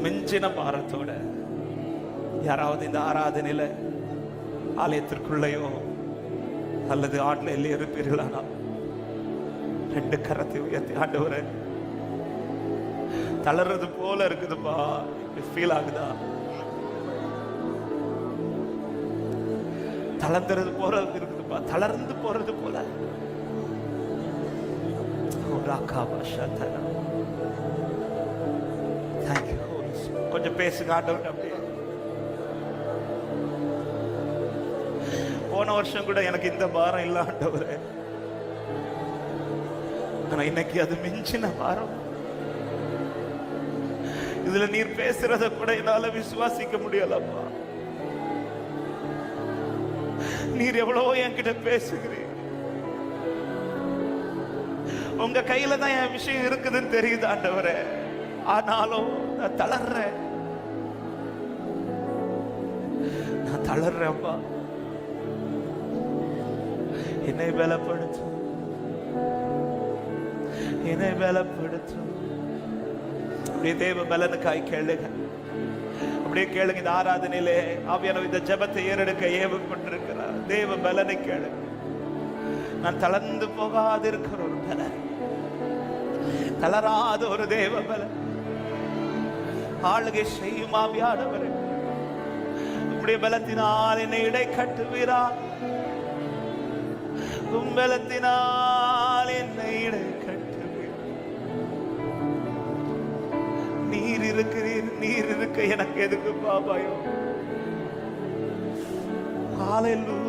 மிஞ்சின பாரத்தோட யாராவது இந்த ஆராதனையில ஆலயத்திற்குள்ளேயோ அல்லது ஆன்லைன்ல இருப்பீர்களானா, 2 கரத்தை உயர்த்தி, ஆண்டவரே தளர்றது போல இருக்குதுப்பா, ஃபீல் ஆகுதா? தளர்ந்துறது போல இருக்குதுப்பா, தளர்ந்து போறது போல. கொஞ்சம் பேசுங்க ஆண்டவர்கிட்ட. அப்படியே போன வருஷம் கூட எனக்கு இந்த பாரம் இல்ல ஆண்டவரே, ஆனா இன்னைக்கு அது மிஞ்சின பாரம். இதுல நீர் பேசுறத கூட என்னால விசுவாசிக்க முடியலப்பா. நீர் எவ்வளவோ என்கிட்ட பேசுகிறீர். உங்க கையில தான் என் விஷயம் இருக்குதுன்னு தெரியுது ஆண்டவரே, ஆனாலும் நான் தளர்றேன். நான் தளர்றேன்ப்பா. என்னை பலப்படுத்து, என்னை பலப்படுத்து. அப்படியே தேவ பலனுக்காய் கேளுங்க, அப்படியே கேளுங்க. இந்த ஆராதனையிலே ஆவியானவர் இந்த ஜெபத்தை ஏறெடுக்க ஏவம் கொண்டிருக்கிறார். தேவ பலனை கேளுங்க. நான் தளர்ந்து போகாது இருக்கிற ஒரு பலன், தளராத ஒரு தேவ பலன் ஆளுகை செய்யும் ஆவியானவரே, உம்முடைய பலத்தினால் என்னை இடை கட்டுவீரா, உம் பலத்தினால் என்னை இடை கட்டுவீர். நீர் இருக்கிறீர், நீர் இருக்க எனக்கு எதுக்கு பாபாயோ? ஹalleluya.